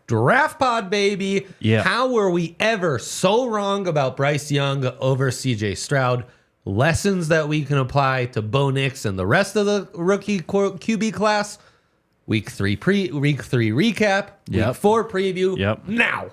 Draft pod, baby. Yeah. How were we ever so wrong about Bryce Young over C.J. Stroud? Lessons that we can apply to Bo Nix and the rest of the rookie QB class. Week 3 recap. Yep. Week 4 preview. Yep. Now.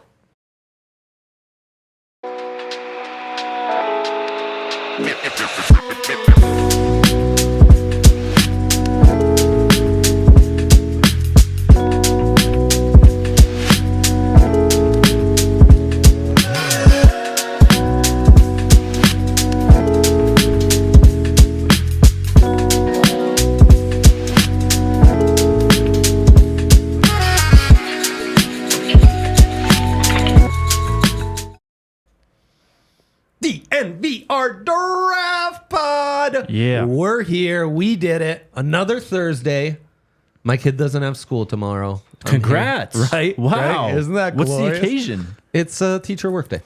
DNVR Draft Pod. Yeah. We're here. We did it. Another Thursday. My kid doesn't have school tomorrow. Congrats. Right? Wow. Right? Isn't that glorious? What's the occasion? It's a teacher workday.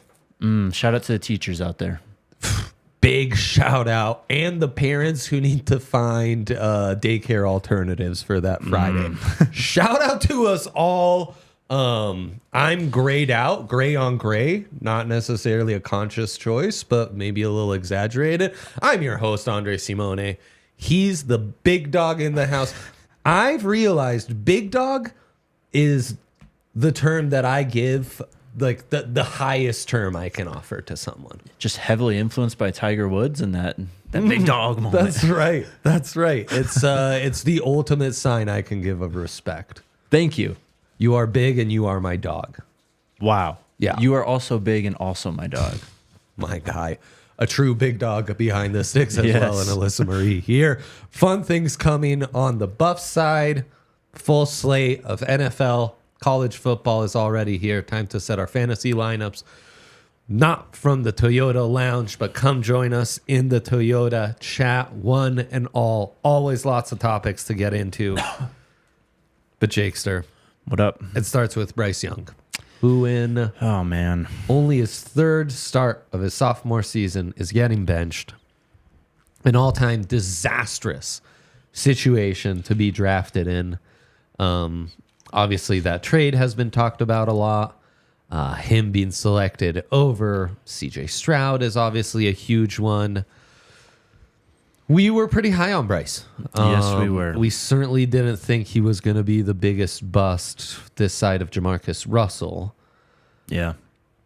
Shout out to the teachers out there. Big shout out. And the parents who need to find daycare alternatives for that Friday. Shout out to us all. I'm grayed out, gray on gray, not necessarily a conscious choice, but maybe a little exaggerated. I'm your host, Andre Simone. He's the big dog in the house. I've realized big dog is the term that I give, like the highest term I can offer to someone. Just heavily influenced by Tiger Woods and that big dog moment. That's right. That's right. It's the ultimate sign I can give of respect. Thank you. You are big and you are my dog. Wow. Yeah. You are also big and also my dog. My guy. A true big dog behind the sticks as Yes. well. And Alyssa Marie here. Fun things coming on the Buff side. Full slate of NFL. College football is already here. Time to set our fantasy lineups. Not from the Toyota Lounge, but come join us in the Toyota chat. One and all. Always lots of topics to get into. But Jakester. What up? It starts with Bryce Young, who in Oh, man. only his third start of his sophomore season is getting benched. An all-time disastrous situation to be drafted in. Obviously, that trade has been talked about a lot. Him being selected over C.J. Stroud is obviously a huge one. We were pretty high on Bryce. Yes, we were. We certainly didn't think he was going to be the biggest bust this side of Jamarcus Russell. Yeah.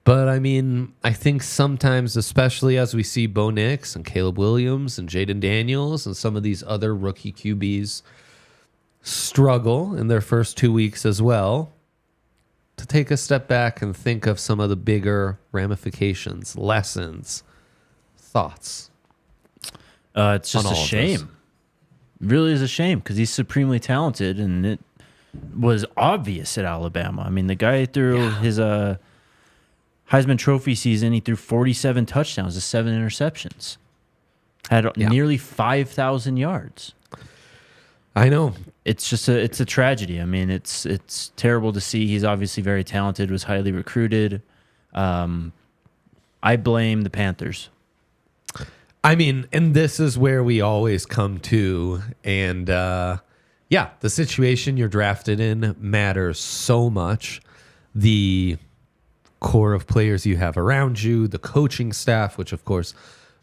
But, I mean, I think sometimes, especially as we see Bo Nix and Caleb Williams and Jaden Daniels and some of these other rookie QBs struggle in their first 2 weeks as well, to take a step back and think of some of the bigger ramifications, lessons, thoughts. It's just On a all of shame. Really is a shame because he's supremely talented and it was obvious at Alabama. I mean, the guy threw his Heisman Trophy season, he threw 47 touchdowns to 7 interceptions. Had nearly 5,000 yards. I know. It's just it's a tragedy. I mean, it's terrible to see. He's obviously very talented, was highly recruited. I blame the Panthers. I mean, and this is where we always come to. And the situation you're drafted in matters so much. The core of players you have around you, the coaching staff, which, of course,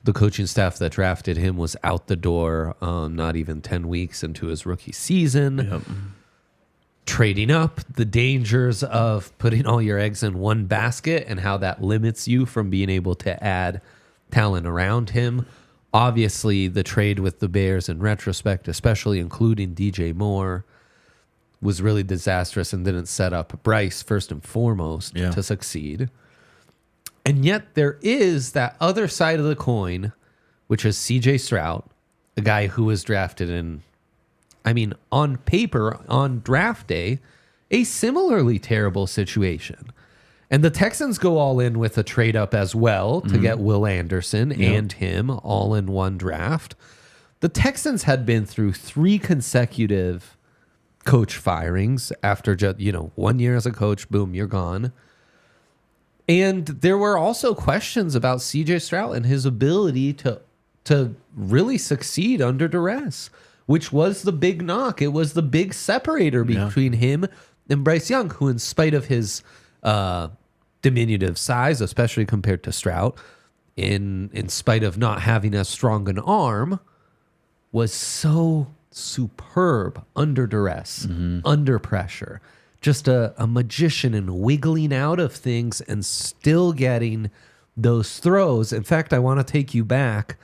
the coaching staff that drafted him was out the door not even 10 weeks into his rookie season. Yep. Trading up, the dangers of putting all your eggs in one basket and how that limits you from being able to add talent around him. Obviously, the trade with the Bears in retrospect, especially including DJ Moore, was really disastrous and didn't set up Bryce first and foremost to succeed. And yet there is that other side of the coin, which is CJ Stroud, a guy who was drafted in, I mean, on paper, on draft day, a similarly terrible situation. And the Texans go all in with a trade up as well to get Will Anderson and him all in one draft. The Texans had been through 3 consecutive coach firings after just, 1 year as a coach, boom, you're gone. And there were also questions about CJ Stroud and his ability to really succeed under duress, which was the big knock. It was the big separator between him And Bryce Young, who in spite of his diminutive size, especially compared to Stroud, in spite of not having as strong an arm, was so superb under duress, under pressure. Just a magician and wiggling out of things and still getting those throws. In fact, I want to take you back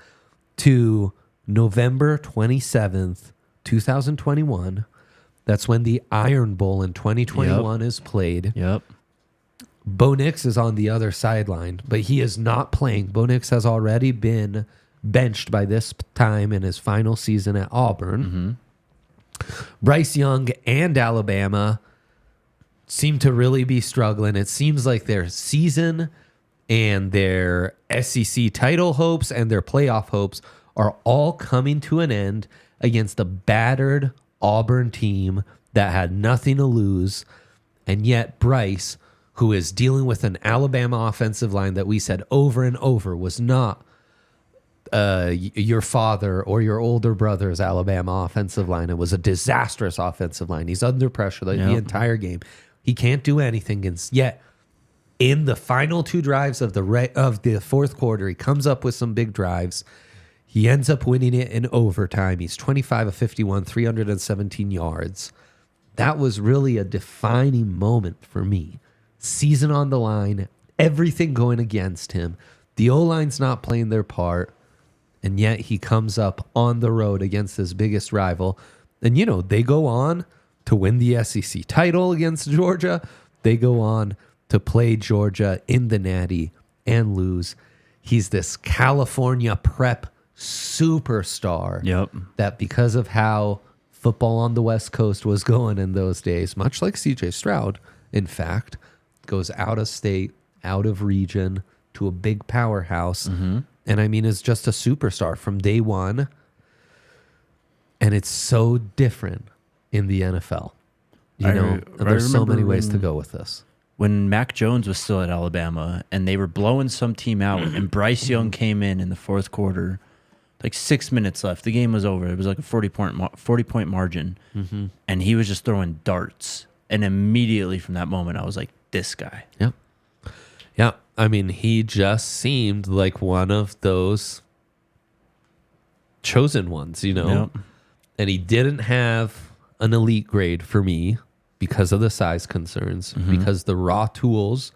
to November 27th, 2021. That's when the Iron Bowl in 2021 is played. Yep. Bo Nix is on the other sideline, but he is not playing. Bo Nix has already been benched by this time in his final season at Auburn. Bryce Young and Alabama seem to really be struggling. It seems like their season and their SEC title hopes and their playoff hopes are all coming to an end against a battered Auburn team that had nothing to lose. And yet Bryce, who is dealing with an Alabama offensive line that we said over and over was not your father or your older brother's Alabama offensive line. It was a disastrous offensive line. He's under pressure the entire game. He can't do anything against. Yet, in the final two drives of the fourth quarter, he comes up with some big drives. He ends up winning it in overtime. He's 25 of 51, 317 yards. That was really a defining moment for me. Season on the line, everything going against him. The O-line's not playing their part, and yet he comes up on the road against his biggest rival. And, you know, they go on to win the SEC title against Georgia. They go on to play Georgia in the Natty and lose. He's this California prep superstar that because of how football on the West Coast was going in those days, much like C.J. Stroud, in fact, goes out of state, out of region to a big powerhouse. And I mean, is just a superstar from day one. And it's so different in the NFL. You know, there's so many ways to go with this. When Mac Jones was still at Alabama and they were blowing some team out and Bryce Young came in the fourth quarter, like 6 minutes left. The game was over. It was like a 40-point margin. And he was just throwing darts. And immediately from that moment, I was like, this guy. Yep. Yeah. I mean, he just seemed like one of those chosen ones, you know? And he didn't have an elite grade for me because of the size concerns, because the raw tools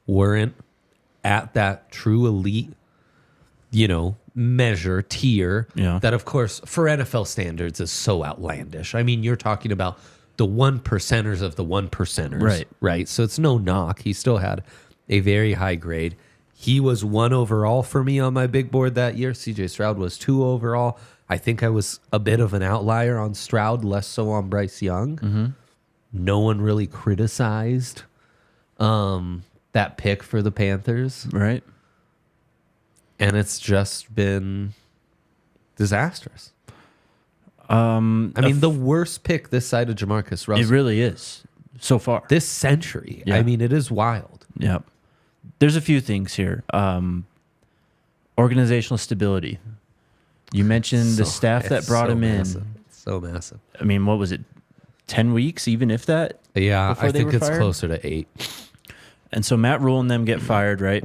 weren't at that true elite, you know, measure tier that, of course, for NFL standards is so outlandish. I mean, you're talking about the 1%ers of the 1%ers, right? So it's no knock. He still had a very high grade. He was 1 overall for me on my big board that year. CJ Stroud was 2 overall. I think I was a bit of an outlier on Stroud, less so on Bryce Young. No one really criticized that pick for the Panthers. Right. And it's just been disastrous. I mean, the worst pick this side of Jamarcus Russell. It really is so far. This century. I mean, it is wild. Yep. There's a few things here. Organizational stability. You mentioned the staff that brought him massive. in. So massive. I mean, what was it? 10 weeks, even if that? Yeah, I think it's closer to 8. And so Matt Rule and them get fired, right?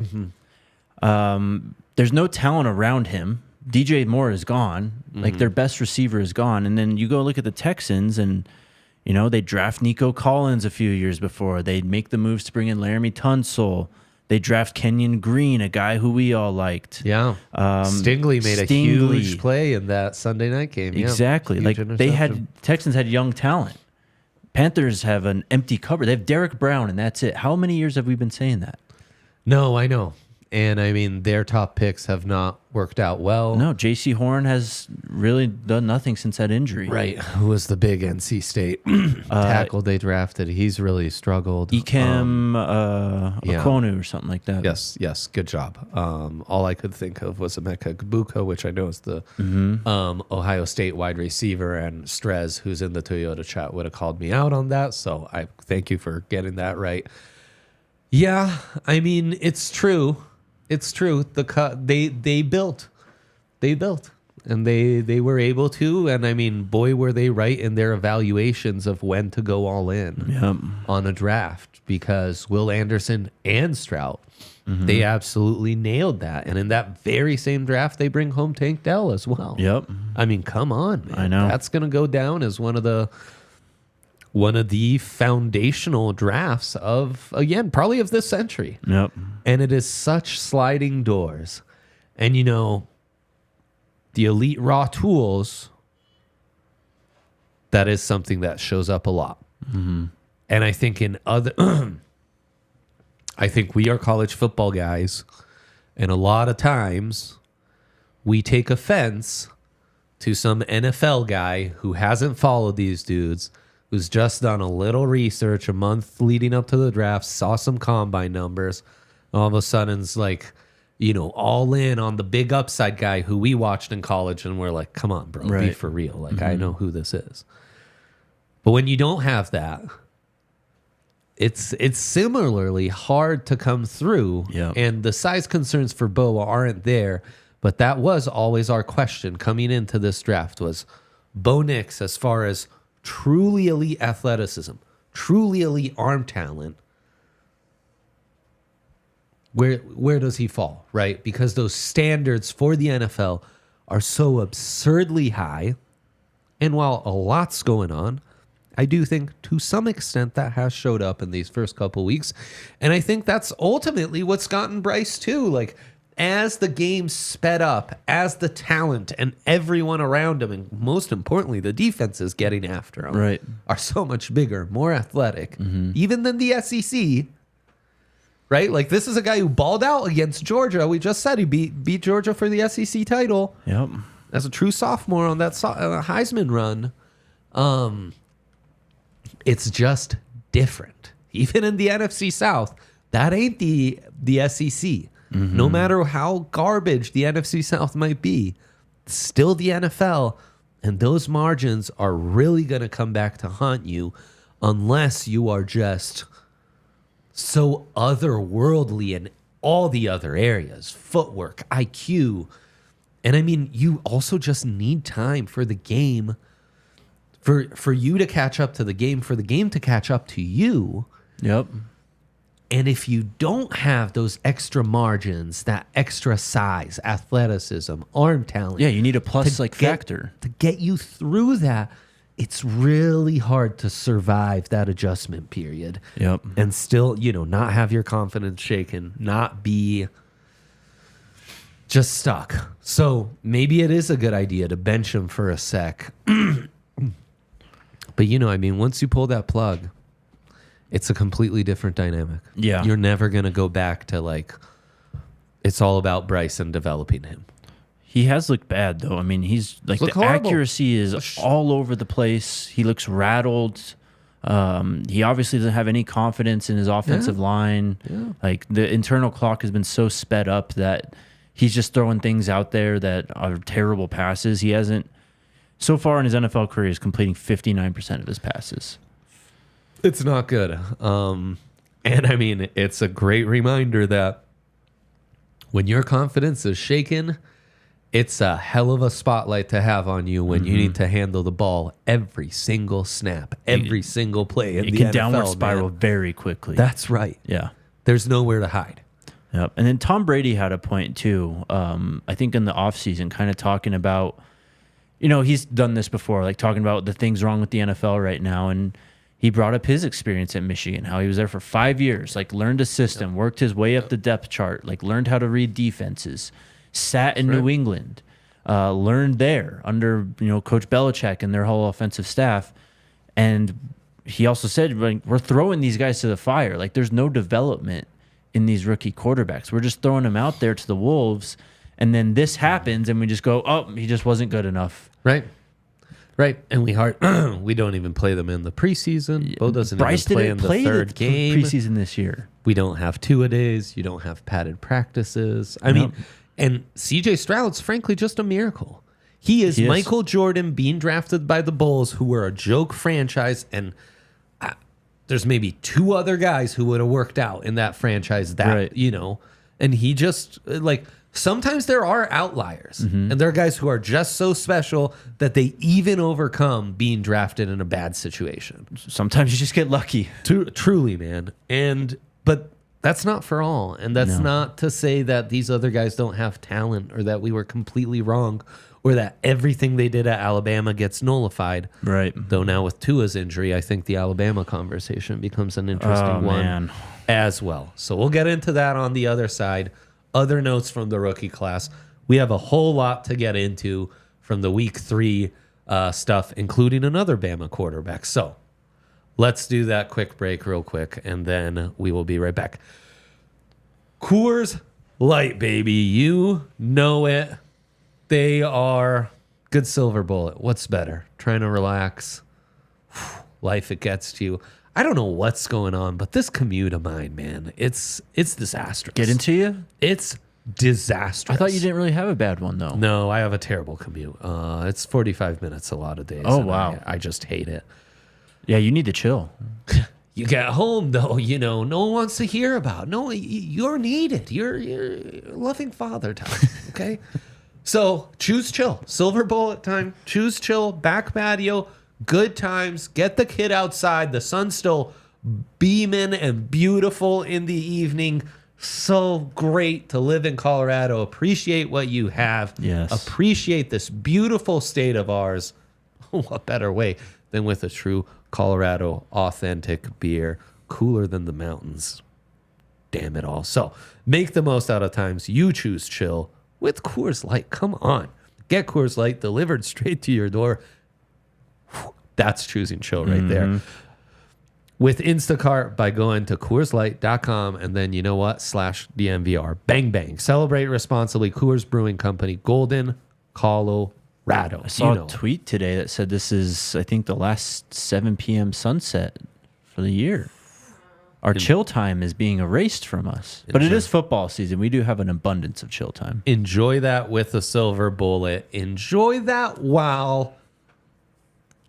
There's no talent around him. DJ Moore is gone. Like, their best receiver is gone. And then you go look at the Texans and, you know, they draft Nico Collins a few years before. They make the moves to bring in Laramie Tunsil. They draft Kenyon Green, a guy who we all liked. Yeah. Stingley made a huge play in that Sunday night game. Exactly. Like, Texans had young talent. Panthers have an empty cupboard. They have Derek Brown, and that's it. How many years have we been saying that? No, I know. And I mean, their top picks have not worked out well. No, J.C. Horn has really done nothing since that injury. Right. Who was the big NC State tackle they drafted? He's really struggled. Ikem Okonu or something like that. Yes. Good job. All I could think of was Emeka Egbuka, which I know is the Ohio State wide receiver, and Strez, who's in the Toyota chat, would have called me out on that. So I thank you for getting that right. Yeah, I mean, it's true. It's true. They built. And they were able to. And I mean, boy, were they right in their evaluations of when to go all in on a draft, because Will Anderson and Stroud, they absolutely nailed that. And in that very same draft, they bring home Tank Dell as well. Yep. I mean, come on, man. I know. That's going to go down as one of the foundational drafts of, again, probably of this century. Yep. And it is such sliding doors. And, you know, the elite raw tools, that is something that shows up a lot. And I think in other, I think we are college football guys, and a lot of times we take offense to some NFL guy who hasn't followed these dudes, who's just done a little research a month leading up to the draft, saw some combine numbers, all of a sudden it's like, you know, all in on the big upside guy who we watched in college, and we're like, come on, bro, be for real. Like, I know who this is. But when you don't have that, it's similarly hard to come through. Yep. And the size concerns for Bo aren't there, but that was always our question coming into this draft was Bo Nix, as far as truly elite athleticism, truly elite arm talent, where does he fall, right? Because those standards for the NFL are so absurdly high. And while a lot's going on, I do think to some extent that has showed up in these first couple weeks. And I think that's ultimately what's gotten Bryce too. Like, as the game sped up, as the talent and everyone around him, and most importantly, the defenses getting after him, are so much bigger, more athletic, even than the SEC. Right? Like, this is a guy who balled out against Georgia. We just said he beat Georgia for the SEC title. Yep. As a true sophomore on that Heisman run. It's just different. Even in the NFC South, that ain't the SEC. No matter how garbage the NFC South might be, it's still the NFL. And those margins are really going to come back to haunt you unless you are just so otherworldly in all the other areas, footwork, IQ. And I mean, you also just need time for the game, for you to catch up to the game, for the game to catch up to you. Yep. And if you don't have those extra margins, that extra size, athleticism, arm talent. Yeah, you need a plus factor. To get you through that, it's really hard to survive that adjustment period. Yep. And still, you know, not have your confidence shaken, not be just stuck. So maybe it is a good idea to bench him for a sec. But, you know, I mean, once you pull that plug, it's a completely different dynamic. Yeah. You're never going to go back to, like, it's all about Bryce and developing him. He has looked bad, though. I mean, he's like, the accuracy is all over the place. He looks rattled. He obviously doesn't have any confidence in his offensive line. Yeah. Like, the internal clock has been so sped up that he's just throwing things out there that are terrible passes. He hasn't, so far in his NFL career, is completing 59% of his passes. It's not good. And I mean, it's a great reminder that when your confidence is shaken, it's a hell of a spotlight to have on you when you need to handle the ball every single snap, every single play in the NFL. It can downward spiral very quickly. That's right. Yeah. There's nowhere to hide. Yep. And then Tom Brady had a point too. I think in the offseason, kind of talking about, you know, he's done this before, like talking about the things wrong with the NFL right now. And he brought up his experience at Michigan, how he was there for 5 years, like learned a system, worked his way up the depth chart, like learned how to read defenses, sat in New England, learned there under, you know, Coach Belichick and their whole offensive staff. And he also said, like, we're throwing these guys to the fire. Like, there's no development in these rookie quarterbacks. We're just throwing them out there to the wolves. And then this happens and we just go, oh, he just wasn't good enough. Right. Right. And we don't even play them in the preseason. Bo doesn't Bryce even play in didn't the third game. Preseason this year. We don't have two-a-days. You don't have padded practices. I mean, and C.J. Stroud's frankly just a miracle. He is Michael Jordan being drafted by the Bulls, who were a joke franchise, and there's maybe two other guys who would have worked out in that franchise that, you know, And he just, like, sometimes there are outliers. And there are guys who are just so special that they even overcome being drafted in a bad situation. Sometimes you just get lucky. Truly, man. But that's not for all. And that's not to say that these other guys don't have talent or that we were completely wrong or that everything they did at Alabama gets nullified. Right. Though now with Tua's injury, I think the Alabama conversation becomes an interesting one as well. So we'll get into that on the other side. Other notes from the rookie class. We have a whole lot to get into from the week 3 stuff, including another Bama quarterback. So let's do that quick break real quick, and then we will be right back. Coors Light, baby. You know it. They are good silver bullet. What's better? Trying to relax. Life, it gets to you. I don't know what's going on, but this commute of mine, man, it's disastrous. Get into you? It's disastrous. I thought you didn't really have a bad one, though. No, I have a terrible commute. It's 45 minutes a lot of days. Oh, wow. I just hate it. Yeah, you need to chill. You get home, though, no one wants to hear about. No, you're needed. You're a loving father time, okay? So choose chill. Silver bullet time. Choose chill. Back patio. Good times. Get the kid outside. The sun's still beaming and beautiful in the evening. So great to live in Colorado. Appreciate what you have. Yes. Appreciate this beautiful state of ours. What better way than with a true Colorado authentic beer, cooler than the mountains. Damn it all. So make the most out of times. You choose chill with Coors Light. Come on. Get Coors Light delivered straight to your door. That's choosing chill right there. With Instacart by going to CoorsLight.com and then you know what? /DNVR. Bang, bang. Celebrate responsibly. Coors Brewing Company, Golden, Colorado. I saw a tweet today that said this is, I think, the last 7 p.m. sunset for the year. Our chill time is being erased from us. But it is football season. We do have an abundance of chill time. Enjoy that with a silver bullet. Enjoy that while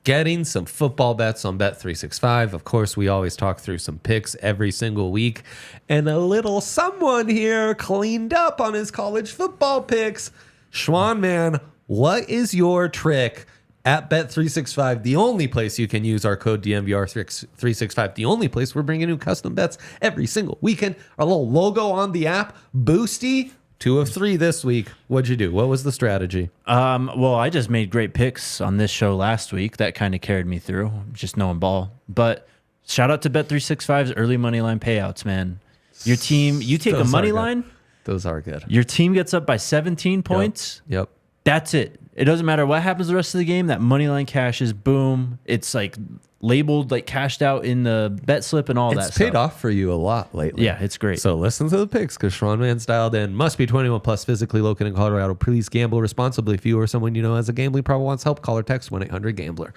getting some football bets on Bet365. Of course, we always talk through some picks every single week. And a little someone here cleaned up on his college football picks. Schwan, man, what is your trick at Bet365? The only place you can use our code DNVR365. The only place we're bringing you custom bets every single weekend. Our little logo on the app, Boosty. 2 of 3 this week. What'd you do? What was the strategy? Well, I just made great picks on this show last week. That kind of carried me through, just knowing ball. But shout out to Bet365's early money line payouts, man. Your team, you take a money line. Those are good. Your team gets up by 17 points. Yep. That's it. It doesn't matter what happens the rest of the game. That money line cashes. Boom. It's like labeled, like cashed out in the bet slip and all that stuff. It's paid off for you a lot lately. Yeah, it's great. So listen to the picks because Sean Man's dialed in. Must be 21 plus, physically located in Colorado. Please gamble responsibly. If you or someone you know has a gambling problem wants help, call or text 1-800-GAMBLER.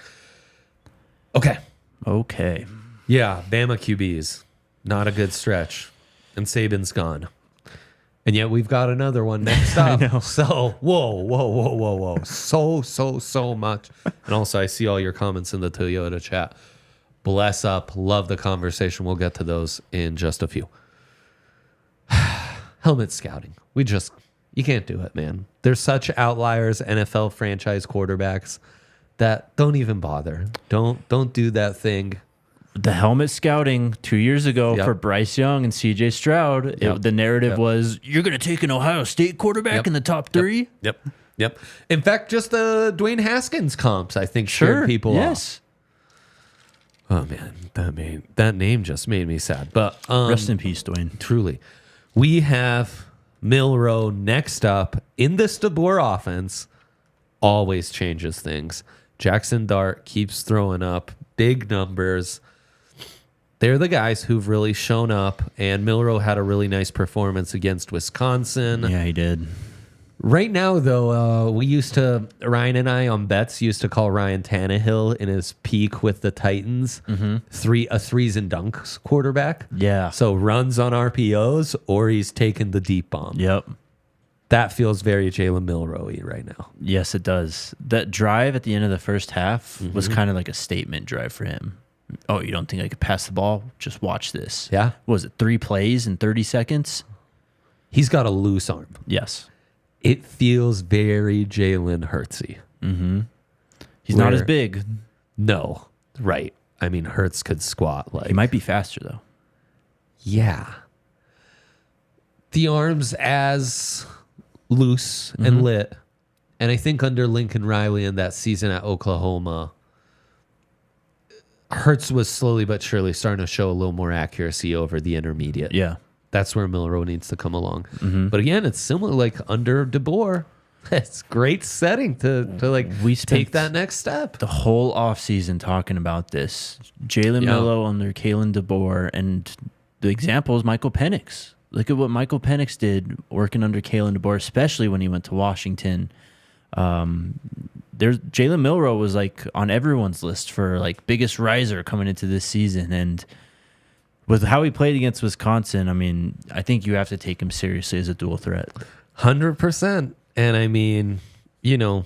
Okay. Yeah, Bama QBs. Not a good stretch. And Saban's gone. And yet we've got another one next up. I know. So, whoa. So much. And also, I see all your comments in the Toyota chat. Bless up. Love the conversation. We'll get to those in just a few. Helmet scouting. You can't do it, man. There's such outliers, NFL franchise quarterbacks, that don't even bother. Don't do that thing. The helmet scouting 2 years ago for Bryce Young and C.J. Stroud, the narrative was, you're going to take an Ohio State quarterback in the top 3? Yep. In fact, just the Dwayne Haskins comps, I think, scared people off. Oh, man, that name just made me sad. But rest in peace, Dwayne. Truly. We have Milroe next up in this DeBoer offense. Always changes things. Jackson Dart keeps throwing up big numbers. They're the guys who've really shown up, and Milroe had a really nice performance against Wisconsin. Yeah, he did. Right now, though, Ryan and I on bets used to call Ryan Tannehill in his peak with the Titans a threes and dunks quarterback. Yeah. So runs on RPOs, or he's taken the deep bomb. Yep. That feels very Jalen Milroe-y right now. Yes, it does. That drive at the end of the first half was kind of like a statement drive for him. Oh, you don't think I could pass the ball? Just watch this. Yeah. What was it 3 plays in 30 seconds? He's got a loose arm. Yes. It feels very Jalen Hurtsy. He's not as big. No, right. I mean, Hurts could squat like. He might be faster though. Yeah. The arm's as loose and lit. And I think under Lincoln Riley in that season at Oklahoma, Hurts was slowly but surely starting to show a little more accuracy over the intermediate. Yeah. That's where Milroe needs to come along. But again, it's similar like under DeBoer. It's great setting to like take that next step. The whole offseason talking about this. Jalen Milroe under Kalen DeBoer, and the example is Michael Penix. Look at what Michael Penix did working under Kalen DeBoer, especially when he went to Washington. There's Jalen Milroe was like on everyone's list for like biggest riser coming into this season, and with how he played against Wisconsin, I mean, I think you have to take him seriously as a dual threat. 100%. And I mean, you know,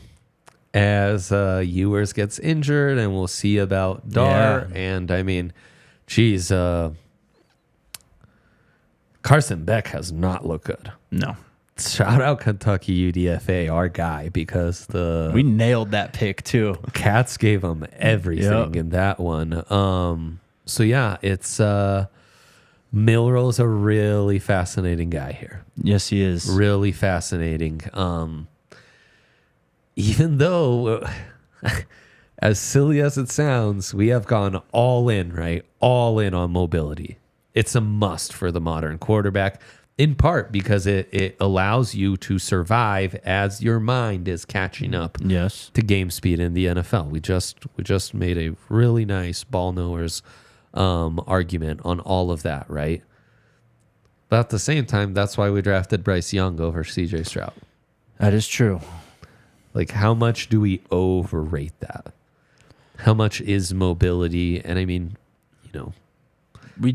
as Ewers gets injured, and we'll see about Dar, and I mean, geez, Carson Beck has not looked good. No. Shout out Kentucky UDFA, our guy, because we nailed that pick too. Cats gave him everything in that one. So yeah, it's Milroe's a really fascinating guy here. Yes, he is. Really fascinating. Even though, as silly as it sounds, we have gone all in, right? All in on mobility. It's a must for the modern quarterback, in part because it allows you to survive as your mind is catching up to game speed in the NFL. We just made a really nice ball knowers argument on all of that, right? But at the same time, that's why we drafted Bryce Young over C.J. Stroud. That is true. Like, how much do we overrate that? How much is mobility? And I mean, you know, we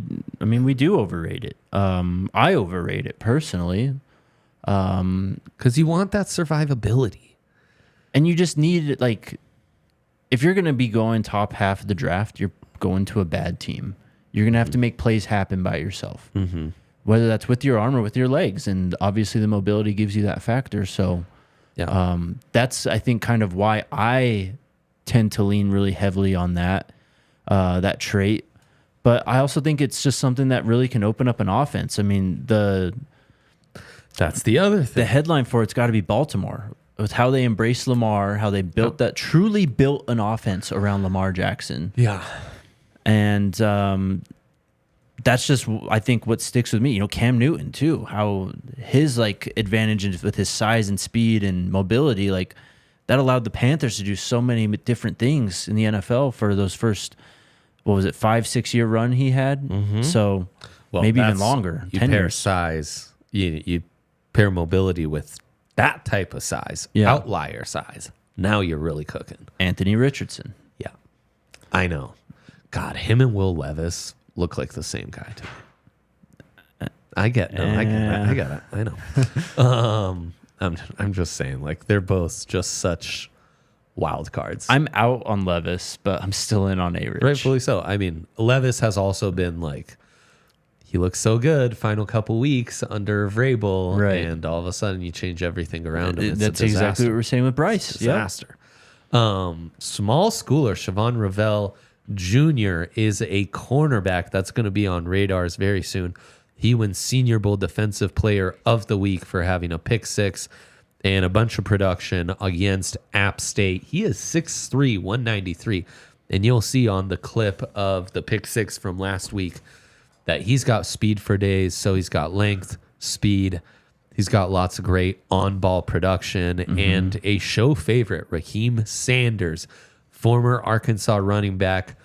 do overrate it. I overrate it personally. Because you want that survivability. And you just need, like, if you're going to be going top half of the draft, you're going to a bad team. You're going to have to make plays happen by yourself. Whether that's with your arm or with your legs. And obviously the mobility gives you that factor. So that's, I think, kind of why I tend to lean really heavily on that trait. But I also think it's just something that really can open up an offense. I mean, that's the other thing. The headline for it's got to be Baltimore. With how they embraced Lamar, how they built that, truly built an offense around Lamar Jackson. Yeah. And that's just, I think, what sticks with me. You know, Cam Newton, too, how his, like, advantage with his size and speed and mobility, like, that allowed the Panthers to do so many different things in the NFL for those first, 5-6 year run he had? So maybe even longer. You 10 pair years. size, you pair mobility with that type of size, outlier size. Now you're really cooking. Anthony Richardson. Yeah. I know. God, him and Will Levis look like the same guy to me. I get it. I know. I'm just saying, like, they're both just such wild cards. I'm out on Levis, but I'm still in on A-Rich. Rightfully so. I mean, Levis has also been like, he looks so good final couple weeks under Vrabel, and all of a sudden you change everything around him. That's exactly what we're saying with Bryce. Disaster. Small schooler Siobhan Ravel Jr. is a cornerback that's going to be on radars very soon. He wins Senior Bowl Defensive Player of the Week for having a pick six and a bunch of production against App State. He is 6'3", 193. And you'll see on the clip of the pick six from last week that he's got speed for days. So he's got length, speed. He's got lots of great on-ball production. And a show favorite, Rahim Sanders, former Arkansas running back,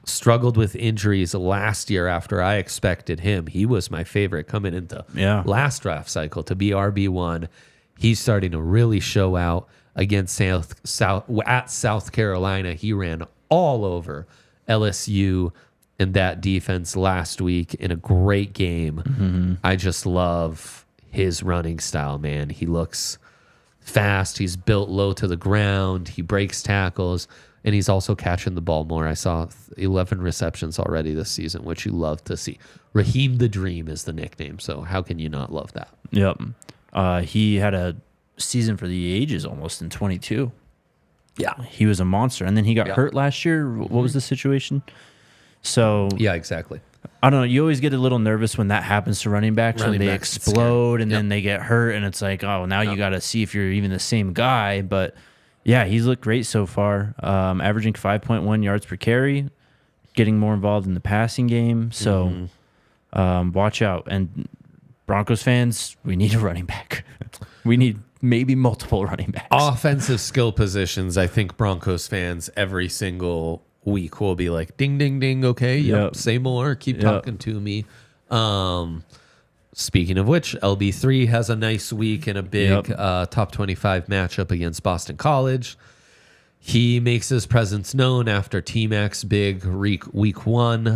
struggled with injuries last year after I expected him. He was my favorite coming into last draft cycle to be RB1. He's starting to really show out against South Carolina. He ran all over LSU in that defense last week in a great game. I just love his running style, man. He looks fast. He's built low to the ground. He breaks tackles. And he's also catching the ball more. I saw 11 receptions already this season, which you love to see. Rahim the Dream is the nickname, so how can you not love that? Yep. He had a season for the ages almost in 22. Yeah. He was a monster. And then he got hurt last year. What was the situation? So yeah, exactly. I don't know. You always get a little nervous when that happens to running backs when they explode and then they get hurt. And it's like, oh, now you got to see if you're even the same guy. But yeah, he's looked great so far, averaging 5.1 yards per carry, getting more involved in the passing game. So watch out. And Broncos fans, we need a running back. We need maybe multiple running backs. Offensive skill positions, I think Broncos fans every single week will be like, ding, ding, ding. Okay, yep. Say more. Keep talking to me. Speaking of which, LB3 has a nice week and a big top 25 matchup against Boston College. He makes his presence known after T-Mac's big week 1.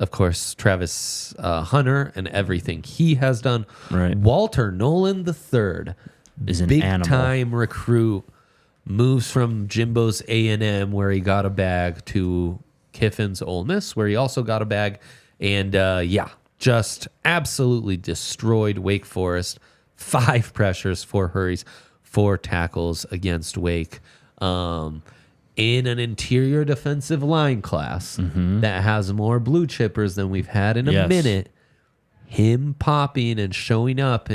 Of course, Travis Hunter and everything he has done. Right. Walter Nolan III is an big-time recruit. Moves from Jimbo's A&M, where he got a bag, to Kiffin's Ole Miss, where he also got a bag. And, just absolutely destroyed Wake Forest. 5 pressures, 4 hurries, 4 tackles against Wake. In an interior defensive line class that has more blue chippers than we've had in a minute. Him popping and showing up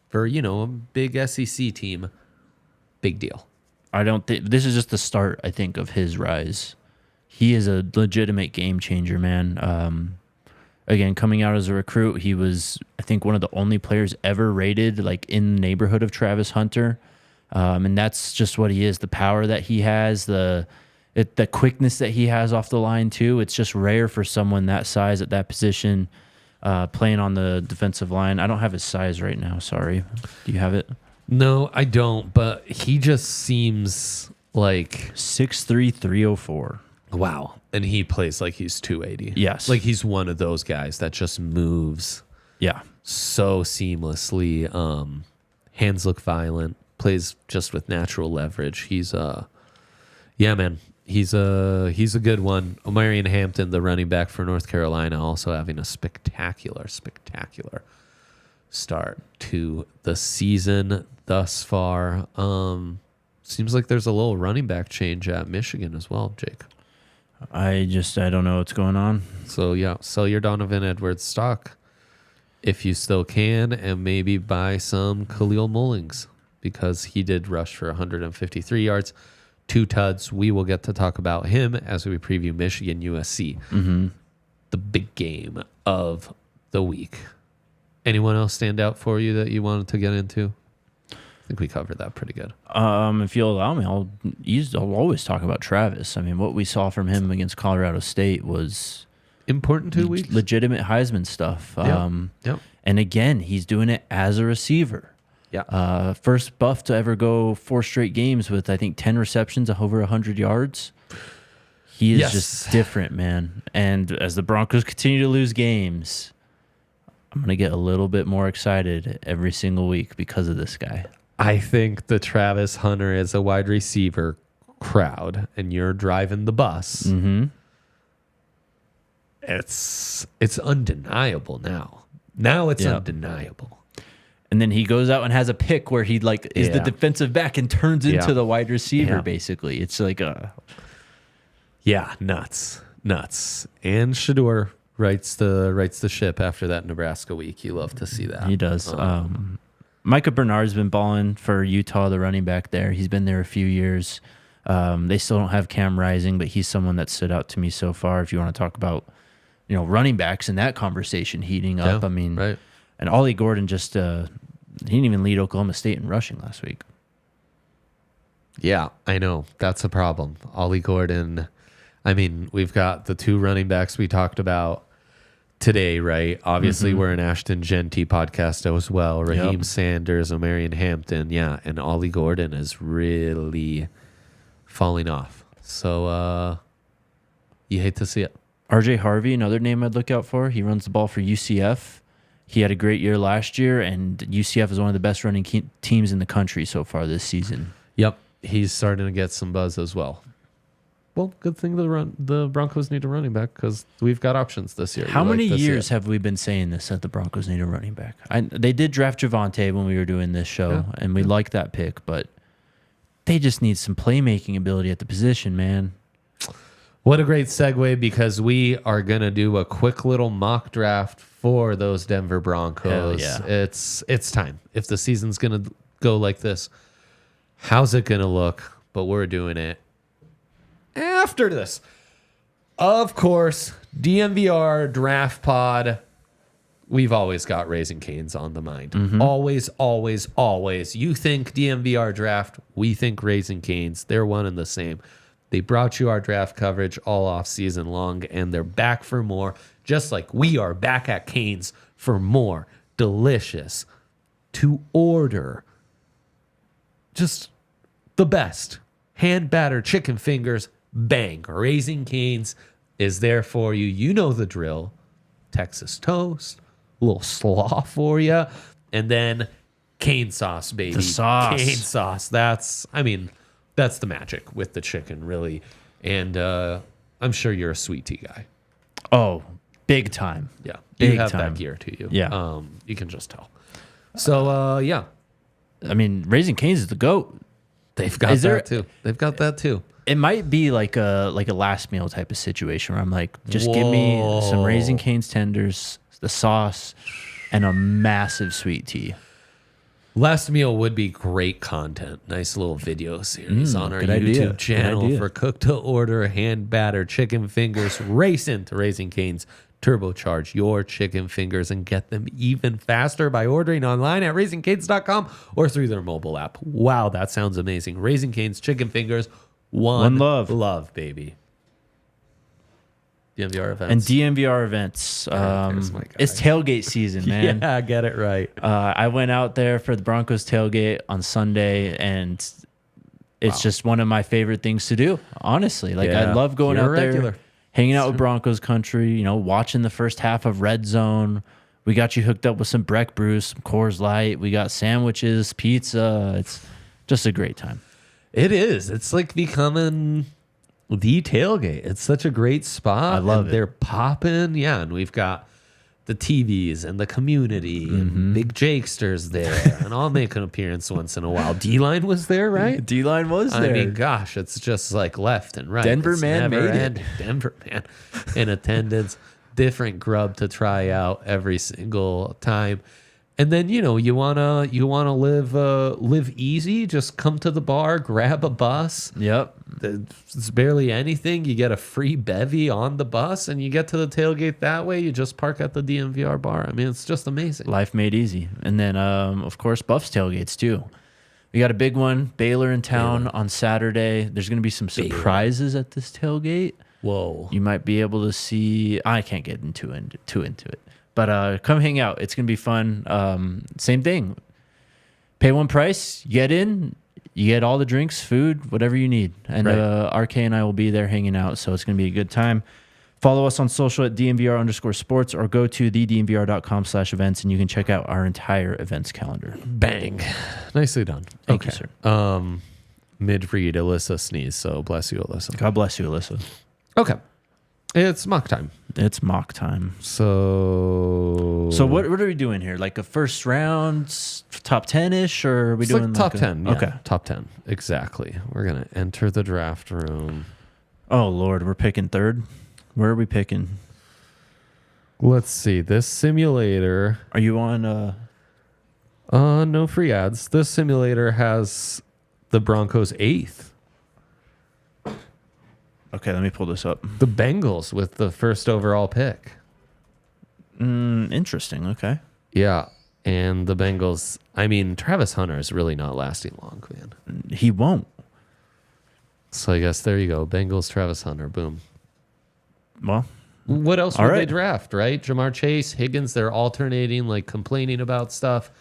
for a big SEC team. Big deal. I don't think this is just the start, I think, of his rise. He is a legitimate game changer, man. Again, coming out as a recruit, he was, I think, one of the only players ever rated like in the neighborhood of Travis Hunter. And that's just what he is. The power that he has, the quickness that he has off the line too. It's just rare for someone that size at that position playing on the defensive line. I don't have his size right now. Sorry. Do you have it? No, I don't, but he just seems like 6'3", 304. Wow. And he plays like he's 280. Yes. Like he's one of those guys that just moves so seamlessly. Hands look violent, plays just with natural leverage. He's man. He's a good one. Omarion Hampton, the running back for North Carolina, also having a spectacular start to the season thus far. Seems like there's a little running back change at Michigan as well, Jake. I don't know what's going on. So yeah, sell your Donovan Edwards stock if you still can, and maybe buy some Khalil Mullings because he did rush for 153 yards, 2 tuds. We will get to talk about him as we preview Michigan USC, the big game of the week. Anyone else stand out for you that you wanted to get into? I think we covered that pretty good. If you'll allow me, I'll always talk about Travis. I mean, what we saw from him against Colorado State was important 2 weeks. Legitimate Heisman stuff. Yep. And again, he's doing it as a receiver. Yeah. First Buff to ever go 4 straight games with, I think, 10 receptions of over 100 yards. He is just different, man. And as the Broncos continue to lose games, I'm going to get a little bit more excited every single week because of this guy. I think the Travis Hunter is a wide receiver crowd, and you're driving the bus. It's undeniable now. Now it's undeniable. And then he goes out and has a pick where he is the defensive back and turns into the wide receiver. Basically, it's like nuts. And Shador rights the ship after that Nebraska week. You love to see that. He does. Micah Bernard's been balling for Utah, the running back there. He's been there a few years. They still don't have Cam Rising, but he's someone that stood out to me so far. If you want to talk about, running backs in that conversation heating up, I mean, right. And Ollie Gordon just he didn't even lead Oklahoma State in rushing last week. Yeah, I know. That's a problem. Ollie Gordon. I mean, we've got the 2 running backs we talked about today, right? Obviously, we're an Ashton Genty podcast as well. Rahim Sanders, Omarion Hampton, and Ollie Gordon is really falling off. So you hate to see it. RJ Harvey, another name I'd look out for. He runs the ball for UCF. He had a great year last year, and UCF is one of the best running teams in the country so far this season. Yep. he's starting to get some buzz as well. Well, good thing the Broncos need a running back because we've got options this year. How many years have we been saying this, that the Broncos need a running back? They did draft Javonte when we were doing this show, and we liked that pick, but they just need some playmaking ability at the position, man. What a great segue, because we are going to do a quick little mock draft for those Denver Broncos. Hell yeah. It's time. If the season's going to go like this, how's it going to look? But we're doing it after this. Of course, DNVR Draft Pod. We've always got Raising Cane's on the mind. Mm-hmm. Always, always, always. You think DNVR Draft, we think Raising Cane's. They're one and the same. They brought you our draft coverage all off season long, and they're back for more, just like we are back at Cane's for more delicious to order. Just the best hand battered chicken fingers. Bang. Raising Cane's is there for you. You know the drill. Texas toast, a little slaw for you, and then cane sauce, baby. The sauce. Cane sauce. That's the magic with the chicken, really. And I'm sure you're a sweet tea guy. Oh, big time. Yeah. Big you have time. that gear to you. Yeah. You can just tell. So, yeah. I mean, Raising Cane's is the GOAT. They've got that too. They've got that too. It might be like a last meal type of situation where I'm like, just give me some Raising Cane's tenders, the sauce, and a massive sweet tea. Last meal would be great content. Nice little video series on our YouTube channel for cook to order, hand battered chicken fingers. Race into Raising Cane's. Turbocharge your chicken fingers and get them even faster by ordering online at raisingcanes.com or through their mobile app. Wow, that sounds amazing. Raising Cane's chicken fingers. One love. Love, baby. DNVR events. And DNVR events. It's tailgate season, man. Yeah, get it right. I went out there for the Broncos tailgate on Sunday, and it's just one of my favorite things to do, honestly. Like, I love going out there, hanging out with Broncos country, watching the first half of Red Zone. We got you hooked up with some Breck Brews, some Coors Light. We got sandwiches, pizza. It's just a great time. It is. It's like becoming the tailgate. It's such a great spot. I love it. They're popping. Yeah, and we've got the TVs and the community and Big Jakesters there. And I'll make an appearance once in a while. D-Line was there, right? D-Line was there. I mean, gosh, it's just like left and right. Denver it's man never made ending. Denver man in attendance. Different grub to try out every single time. And then, you wanna live easy. Just come to the bar, grab a bus. Yep. It's barely anything. You get a free bevy on the bus, and you get to the tailgate that way. You just park at the DNVR bar. I mean, it's just amazing. Life made easy. And then, of course, Buffs tailgates too. We got a big one, Baylor in town on Saturday. There's going to be some surprises at this tailgate. Whoa. You might be able to see. I can't get too into it. But come hang out. It's going to be fun. Same thing. Pay one price, you get in, you get all the drinks, food, whatever you need. And RK and I will be there hanging out, so it's going to be a good time. Follow us on social at DNVR_sports or go to thednvr.com/events and you can check out our entire events calendar. Bang. Nicely done. Thank you, sir. Mid-read, Alyssa sneeze, so bless you, Alyssa. God bless you, Alyssa. Okay. It's mock time. It's mock time. So what are we doing here? Like a first round, top 10-ish, or are we doing like top 10? Yeah, okay. Top 10. Exactly. We're going to enter the draft room. Oh, Lord. We're picking third? Where are we picking? Let's see. This simulator. Are you on? No free ads. This simulator has the Broncos 8th. Okay, let me pull this up. The Bengals with the first overall pick. Interesting. Okay. Yeah. And the Bengals, I mean, Travis Hunter is really not lasting long, man. He won't. So I guess there you go. Bengals, Travis Hunter. Boom. Well, what else would they draft, right? Jamar Chase, Higgins, they're alternating, like complaining about stuff.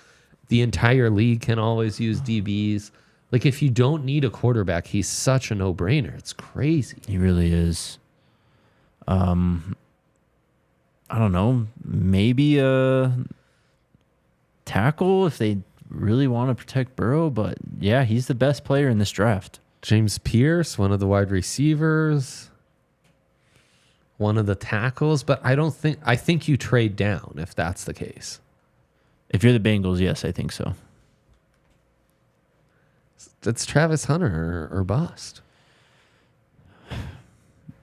The entire league can always use DBs. Like, if you don't need a quarterback, he's such a no-brainer. It's crazy. He really is. I don't know. Maybe a tackle if they really want to protect Burrow, but yeah, he's the best player in this draft. James Pierce, one of the wide receivers, one of the tackles, but I think you trade down if that's the case. If you're the Bengals, yes, I think so. It's Travis Hunter or bust.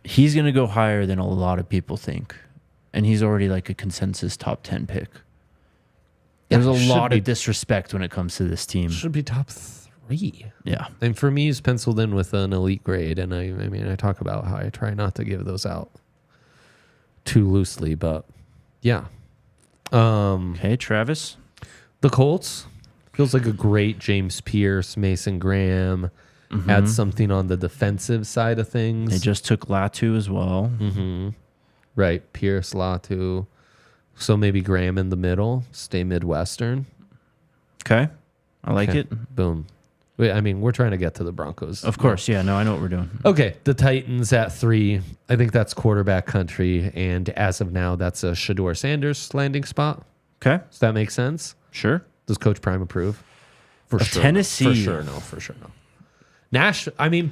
He's going to go higher than a lot of people think. And he's already like a consensus top 10 pick. There's a lot of disrespect when it comes to this team. Should be top 3. Yeah. And for me, he's penciled in with an elite grade. And I talk about how I try not to give those out too loosely, but yeah. Okay, Travis. The Colts feels like a great James Pierce, Mason Graham. Add something on the defensive side of things. They just took Latu as well. Right. Pierce, Latu. So maybe Graham in the middle. Stay Midwestern. Okay. I like it. Boom. We're trying to get to the Broncos. Of course. Yeah, no, I know what we're doing. Okay. The Titans at 3. I think that's quarterback country. And as of now, that's a Shedeur Sanders landing spot. Okay. Does that make sense? Sure. Does Coach Prime approve? For sure. Tennessee. For sure, no. For sure, no.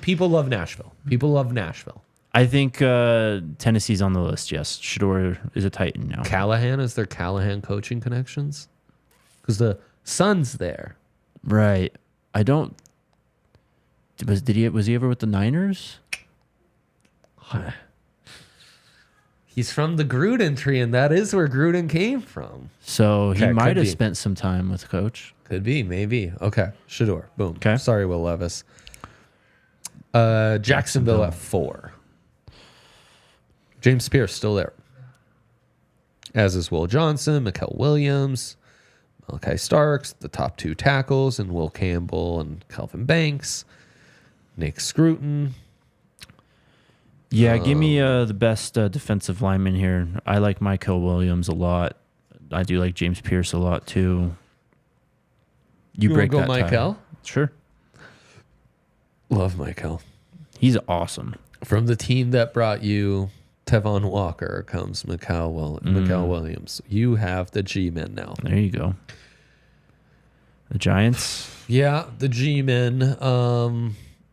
People love Nashville. People love Nashville. I think Tennessee's on the list, yes. Shedeur is a Titan now. Callahan, is there Callahan coaching connections? Because the son's there. Right. I don't... Was he ever with the Niners? He's from the Gruden tree, and that is where Gruden came from. So he might have be. spent some time with Coach. Could be, maybe. Okay, Shedeur. Boom. Okay. Sorry, Will Levis. Jacksonville at 4. James Pierce still there. As is Will Johnson, Mikael Williams, Malachi Starks, the top 2 tackles, and Will Campbell and Kelvin Banks, Nick Scruton. Yeah, give me the best defensive lineman here. I like Mikael Williams a lot. I do like James Pierce a lot too. You break go that tie. Mikael? Sure. Love Mikael. He's awesome. From the team that brought you Tevon Walker comes Mikael Williams. You have the G-men now. There you go. The Giants. Yeah, the G-men.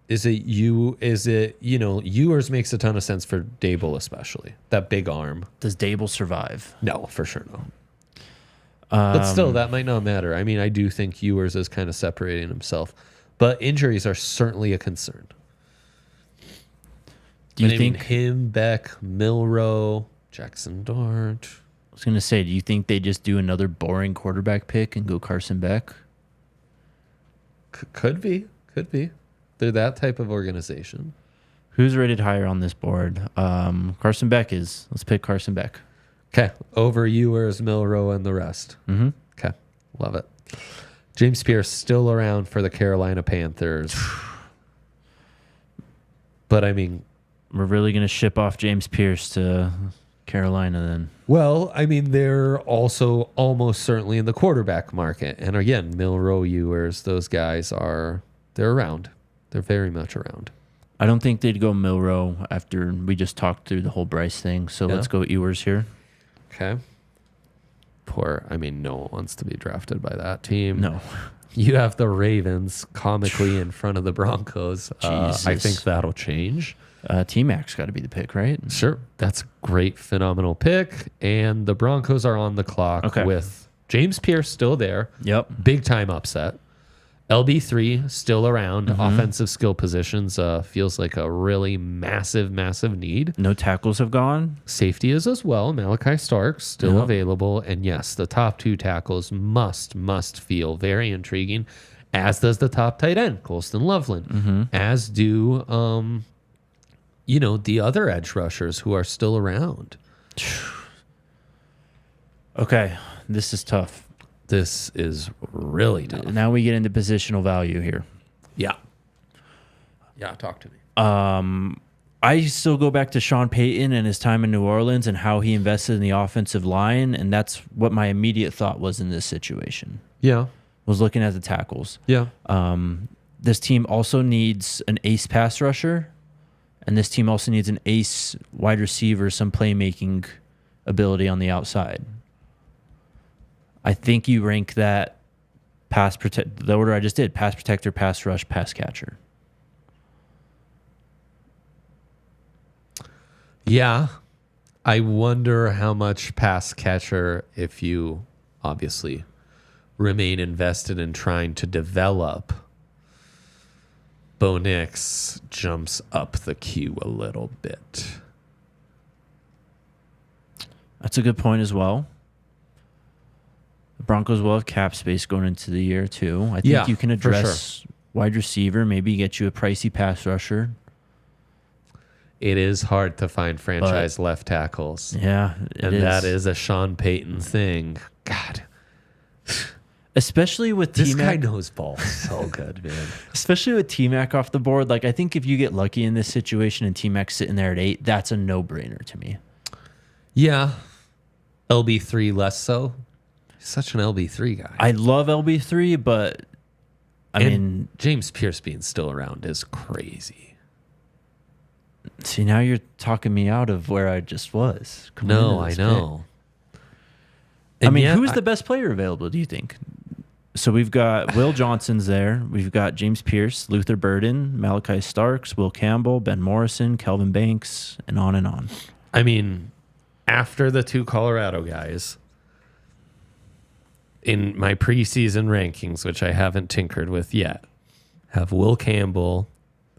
Ewers makes a ton of sense for Dable, especially. That big arm. Does Dable survive? No, for sure no. But still, that might not matter. I do think Ewers is kind of separating himself. But injuries are certainly a concern. Do you think him, Beck, Milroe, Jackson Dart? I was going to say, do you think they just do another boring quarterback pick and go Carson Beck? Could be. They're that type of organization. Who's rated higher on this board? Carson Beck is. Let's pick Carson Beck. Okay. Over Ewers, Milroe, and the rest. Okay. Love it. James Pierce still around for the Carolina Panthers. But we're really going to ship off James Pierce to Carolina then. Well, they're also almost certainly in the quarterback market. And again, Milroe, Ewers, those guys they're around. They're very much around. I don't think they'd go Milroe after we just talked through the whole Bryce thing. So let's go Ewers here. Okay. No one wants to be drafted by that team. No. You have the Ravens comically in front of the Broncos. Jesus. I think that'll change. T-Mac's got to be the pick, right? Sure. That's a great, phenomenal pick. And the Broncos are on the clock with James Pierce still there. Yep. Big time upset. LB3 still around. Offensive skill positions feels like a really massive, massive need. No tackles have gone. Safety is as well. Malachi Starks still available. And yes, the top 2 tackles must feel very intriguing, as does the top tight end, Colston Loveland, as do the other edge rushers who are still around. Okay, this is tough. This is really tough. Now we get into positional value here. Yeah, talk to me. I still go back to Sean Payton and his time in New Orleans and how he invested in the offensive line, and that's what my immediate thought was in this situation. Yeah. Was looking at the tackles. Yeah. This team also needs an ace pass rusher, and this team also needs an ace wide receiver, some playmaking ability on the outside. I think you rank that the order I just did: pass protector, pass rush, pass catcher. Yeah. I wonder how much pass catcher, if you obviously remain invested in trying to develop, Bo Nix jumps up the queue a little bit. That's a good point as well. The Broncos will have cap space going into the year too. I think you can address wide receiver, maybe get you a pricey pass rusher. It is hard to find franchise left tackles. Yeah, that is a Sean Payton thing. God. Especially with this T-Mac. guy knows ball so good, man. Especially with T-Mac off the board. Like, I think if you get lucky in this situation and T-Mac sitting there at 8, that's a no-brainer to me. Yeah. LB3 less so. He's such an LB3 guy. I love LB3, but I mean, James Pierce being still around is crazy. See, now you're talking me out of where I just was. No, I know. I mean, who's the best player available, do you think? So we've got Will Johnson's there. We've got James Pierce, Luther Burden, Malachi Starks, Will Campbell, Ben Morrison, Kelvin Banks, and on and on. I mean, after the 2 Colorado guys, in my preseason rankings, which I haven't tinkered with yet, have Will Campbell,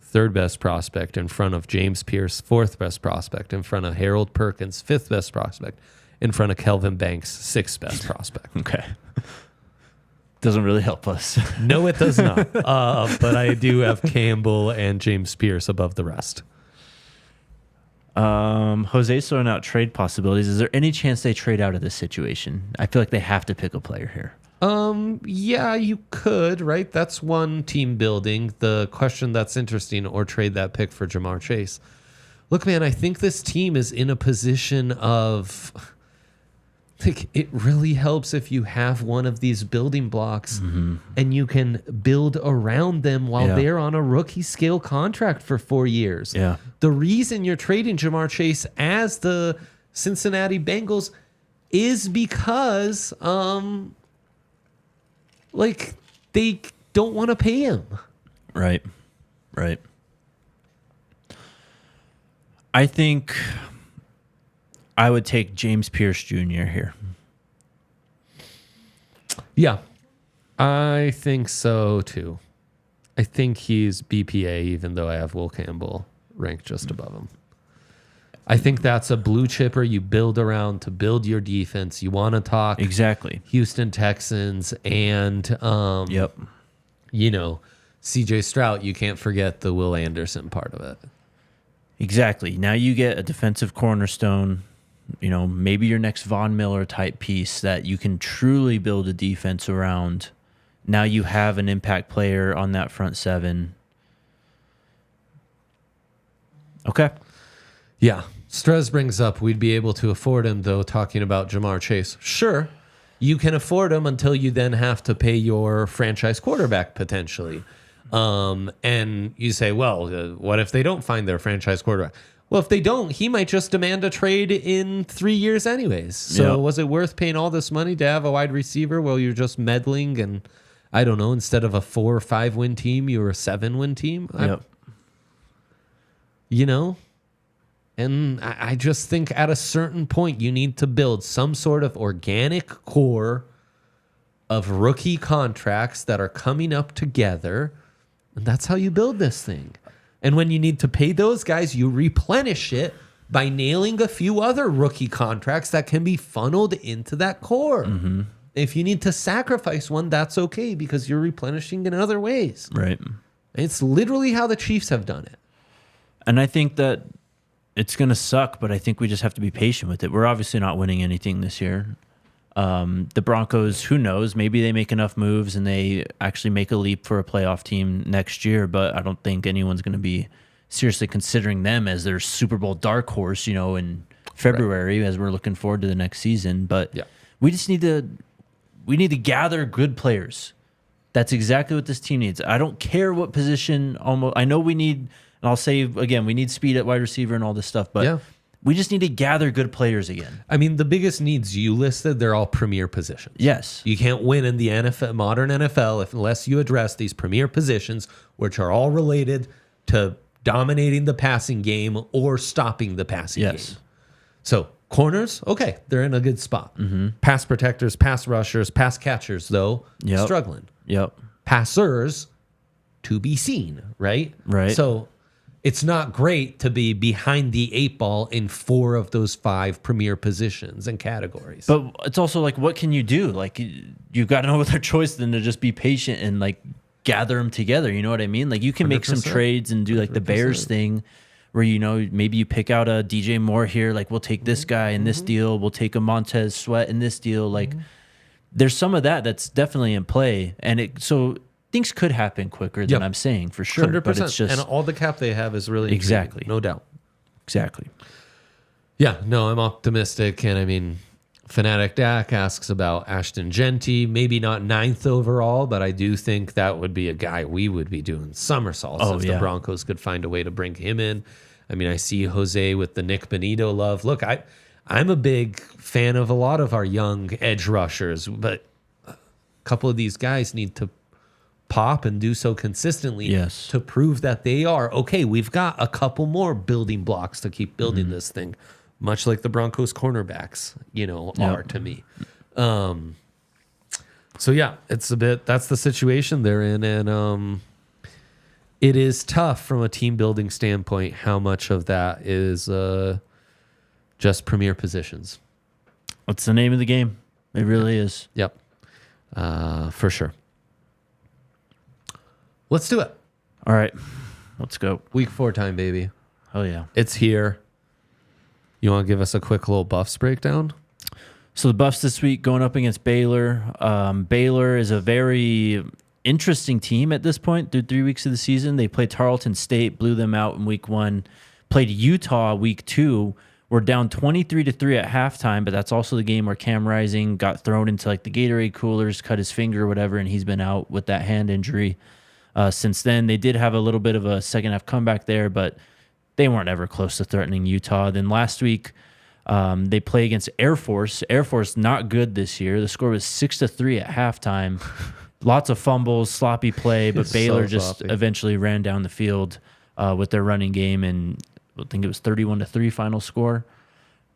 3rd best prospect, in front of James Pierce, 4th best prospect, in front of Harold Perkins, 5th best prospect, in front of Kelvin Banks, 6th best prospect. Okay. Doesn't really help us. No, it does not. But I do have Campbell and James Pierce above the rest. Jose's throwing out trade possibilities. Is there any chance they trade out of this situation? I feel like they have to pick a player here. Yeah, you could, right? That's one team building. The question that's interesting, or trade that pick for Jamar Chase. Look, man, I think this team is in a position of, like, it really helps if you have one of these building blocks and you can build around them while they're on a rookie scale contract for 4 years. Yeah. The reason you're trading Jamar Chase as the Cincinnati Bengals is because, like, they don't want to pay him. Right. I think I would take James Pierce Jr. here. Yeah, I think so too. I think he's BPA, even though I have Will Campbell ranked just above him. I think that's a blue chipper you build around to build your defense. You want to talk Exactly. Houston Texans and you know, C.J. Stroud. You can't forget the Will Anderson part of it. Exactly. Now you get a defensive cornerstone, you know, maybe your next Von Miller type piece that you can truly build a defense around. Now you have an impact player on that front 7. Okay. Yeah. Strez brings up we'd be able to afford him, though, talking about Jamar Chase. Sure, you can afford him until you then have to pay your franchise quarterback potentially. And you say, well, what if they don't find their franchise quarterback? Well, if they don't, he might just demand a trade in 3 years anyways. So was it worth paying all this money to have a wide receiver while you're just meddling and, I don't know, instead of a 4 or 5 win team, you were a 7 win team? You know? And I just think at a certain point, you need to build some sort of organic core of rookie contracts that are coming up together. And that's how you build this thing. And when you need to pay those guys, you replenish it by nailing a few other rookie contracts that can be funneled into that core. Mm-hmm. If you need to sacrifice one, that's okay because you're replenishing in other ways. Right. It's literally how the Chiefs have done it. And I think that it's going to suck, but I think we just have to be patient with it. We're obviously not winning anything this year. The Broncos, who knows? Maybe they make enough moves and they actually make a leap for a playoff team next year, but I don't think anyone's going to be seriously considering them as their Super Bowl dark horse, you know, in February as we're looking forward to the next season. But we just need to gather good players. That's exactly what this team needs. I don't care what position. I know we need, and I'll say again, we need speed at wide receiver and all this stuff, but We just need to gather good players again. I mean, the biggest needs you listed, they're all premier positions. Yes. You can't win in the NFL, modern NFL unless you address these premier positions, which are all related to dominating the passing game or stopping the passing game. So corners, okay, they're in a good spot. Pass protectors, pass rushers, pass catchers, though, struggling. Passers, to be seen, right? Right. So it's not great to be behind the 8 ball in 4 of those 5 premier positions and categories. But it's also like, what can you do? Like, you've got no other choice than to just be patient and like gather them together. You know what I mean? Like, you can make some trades and do like the Bears thing where, you know, maybe you pick out a DJ Moore here. Like, we'll take this guy in this deal. We'll take a Montez Sweat in this deal. Like, there's some of that's definitely in play. And so things could happen quicker than I'm saying, for sure. 100%. But it's just, and all the cap they have is really exactly, intriguing, no doubt. Exactly. Yeah, no, I'm optimistic. And I mean, Fanatic Dak asks about Ashton Genty, maybe not 9th overall, but I do think that would be a guy we would be doing somersaults if the Broncos could find a way to bring him in. I mean, I see Jose with the Nick Benito love. Look, I'm a big fan of a lot of our young edge rushers, but a couple of these guys need to pop and do so consistently to prove that they are okay. We've got a couple more building blocks to keep building this thing, much like the Broncos cornerbacks, you know, are to me. So yeah, it's a bit, that's the situation they're in. And it is tough from a team building standpoint, how much of that is just premier positions. What's the name of the game? It really is. Yep. For sure. Let's do it. All right. Let's go. Week 4 time, baby. Oh, yeah. It's here. You want to give us a quick little Buffs breakdown? So the Buffs this week going up against Baylor. Baylor is a very interesting team at this point through 3 weeks of the season. They played Tarleton State, blew them out in week 1. Played Utah week 2. We're down 23-3 at halftime, but that's also the game where Cam Rising got thrown into like the Gatorade coolers, cut his finger or whatever, and he's been out with that hand injury. Since then, they did have a little bit of a second half comeback there, but they weren't ever close to threatening Utah. Then last week, they play against Air Force. Air Force not good this year. The score was 6-3 at halftime. Lots of fumbles, sloppy play, but Baylor just eventually ran down the field with their running game, and I think it was 31-3 final score.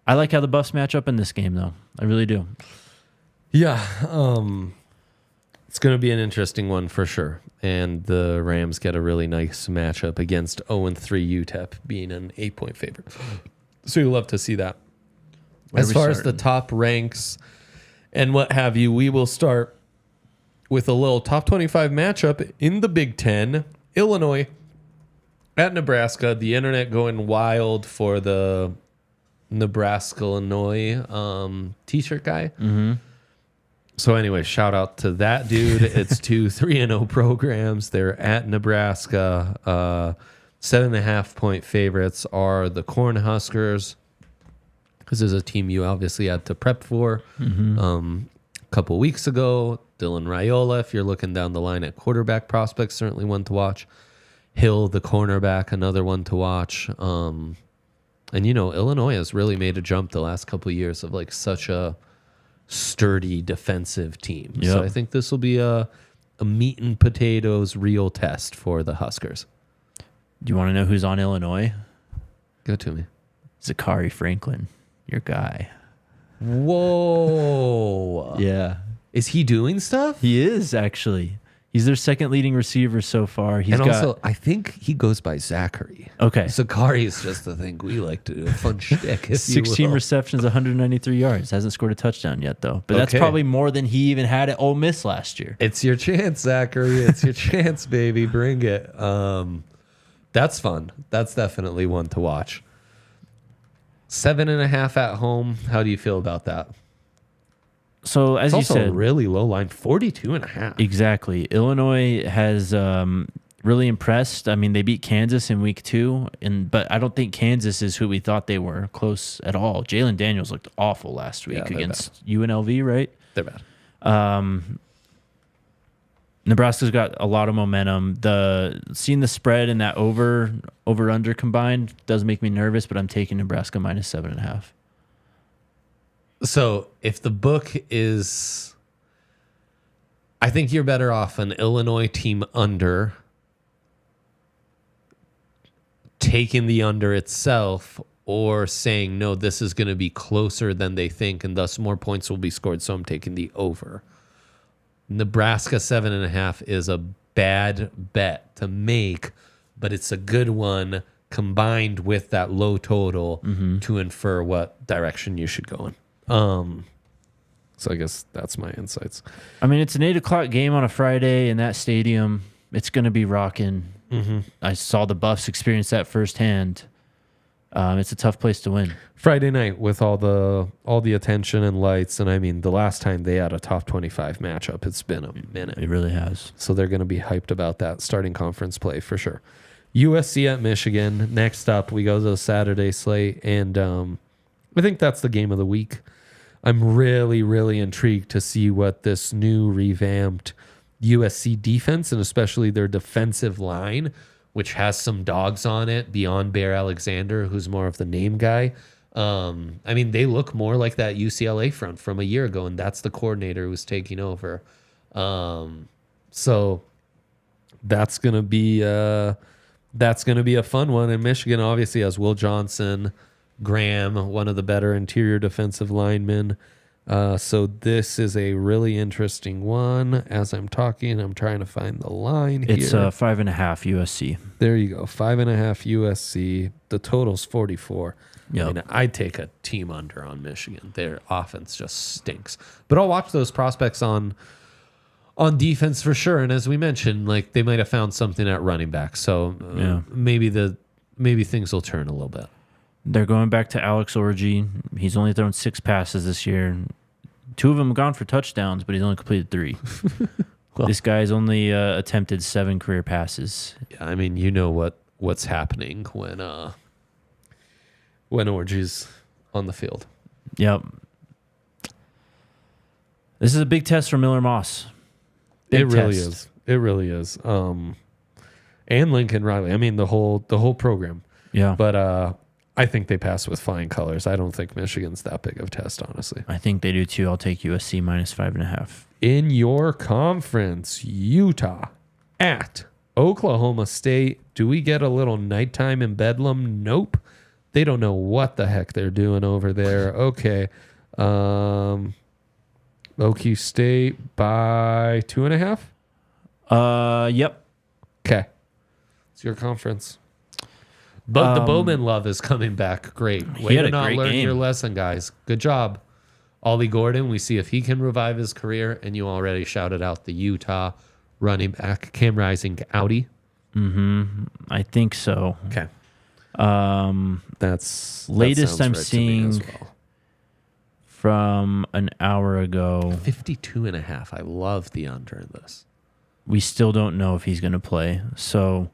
I like how the Buffs match up in this game, though. I really do. Yeah, it's going to be an interesting one for sure. And the Rams get a really nice matchup against 0-3 UTEP being an 8-point favorite. So you love to see that. As far as the top ranks and what have you, we will start with a little top 25 matchup in the Big Ten. Illinois at Nebraska. The internet going wild for the Nebraska-Illinois t-shirt guy. Mm-hmm. So anyway, shout out to that dude. It's 2 3-0 programs. They're at Nebraska. 7.5-point favorites are the Cornhuskers. This is a team you obviously had to prep for. A couple weeks ago, Dylan Raiola, if you're looking down the line at quarterback prospects, certainly one to watch. Hill, the cornerback, another one to watch. And, you know, Illinois has really made a jump the last couple of years of like such a sturdy defensive team. Yep. So I think this will be a meat and potatoes real test for the Huskers. Do you want to know who's on Illinois? Go to me. Zachary Franklin, your guy. Whoa. Yeah. Is he doing stuff? He is, actually. He's their second leading receiver so far. Also, I think he goes by Zachary. Okay. Zachary is just the thing we like to do. A fun shtick, if 16 you will. receptions, 193 yards. Hasn't scored a touchdown yet, though. But that's probably more than he even had at Ole Miss last year. It's your chance, Zachary. It's your chance, baby. Bring it. That's fun. That's definitely one to watch. 7.5 at home. How do you feel about that? So, as it's you also said, really low line, 42.5. Exactly. Illinois has really impressed. I mean, they beat Kansas in week 2, but I don't think Kansas is who we thought they were close at all. Jalen Daniels looked awful last week against UNLV, right? They're bad. Nebraska's got a lot of momentum. Seeing the spread and that over under combined does make me nervous, but I'm taking Nebraska minus 7.5. So if the book is, I think you're better off an Illinois team under, taking the under itself, or saying, no, this is going to be closer than they think, and thus more points will be scored, so I'm taking the over. Nebraska 7.5 is a bad bet to make, but it's a good one combined with that low total to infer what direction you should go in. So I guess that's my insights. I mean, it's an 8:00 game on a Friday in that stadium. It's going to be rocking. I saw the Buffs experience that firsthand. It's a tough place to win. Friday night with all the attention and lights, and I mean, the last time they had a top 25 matchup, it's been a minute. It really has. So they're going to be hyped about that starting conference play for sure. USC at Michigan. Next up, we go to the Saturday slate, and I think that's the game of the week. I'm really, really intrigued to see what this new revamped USC defense, and especially their defensive line, which has some dogs on it beyond Bear Alexander, who's more of the name guy. I mean, they look more like that UCLA front from a year ago, and that's the coordinator who's taking over. So that's gonna be a fun one. And Michigan obviously has Will Johnson, Graham, one of the better interior defensive linemen. So this is a really interesting one. As I'm talking, I'm trying to find the line here. It's 5.5 USC. There you go, 5.5 USC. The total's 44. Yep. I mean, I'd take a team under on Michigan. Their offense just stinks. But I'll watch those prospects on defense for sure. And as we mentioned, like they might have found something at running back. So maybe things will turn a little bit. They're going back to Alex Orji. He's only thrown 6 passes this year. 2 of them gone for touchdowns, but he's only completed 3. Well, this guy's only attempted 7 career passes. Yeah, I mean, you know what's happening when Orji's on the field. Yep. This is a big test for Miller Moss. It really is. It really is. And Lincoln Riley. I mean, the whole program. Yeah. But I think they pass with flying colors. I don't think Michigan's that big of a test, honestly. I think they do too. I'll take USC minus 5.5. In your conference, Utah at Oklahoma State. Do we get a little nighttime in Bedlam? Nope. They don't know what the heck they're doing over there. Okay. OQ State by 2.5? Yep. Okay. It's your conference. But the Bowman love is coming back. Great. Way to not learn your lesson, guys. Good job. Ollie Gordon, we see if he can revive his career. And you already shouted out the Utah running back, Cam Rising Audi. I think so. Okay. That's latest I'm right seeing as well. From an hour ago. 52.5. I love the under in this. We still don't know if he's going to play. So,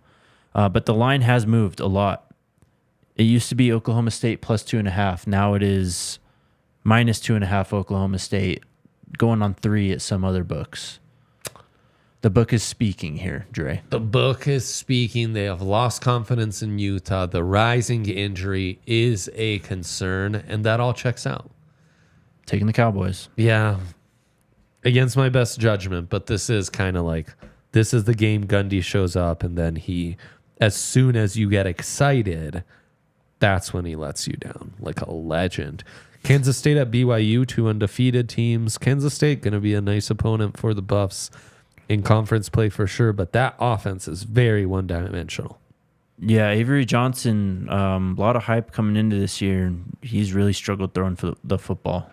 but the line has moved a lot. It used to be Oklahoma State plus 2.5. Now it is minus 2.5 Oklahoma State, going on 3 at some other books. The book is speaking here, Dre. The book is speaking. They have lost confidence in Utah. The rising injury is a concern, and that all checks out. Taking the Cowboys. Yeah. Against my best judgment, but this is kind of like, this is the game Gundy shows up, and then he, as soon as you get excited, that's when he lets you down like a legend. Kansas State at BYU, 2 undefeated teams. Kansas State going to be a nice opponent for the Buffs in conference play for sure, but that offense is very one-dimensional. Yeah, Avery Johnson, a lot of hype coming into this year. He's really struggled throwing for the football.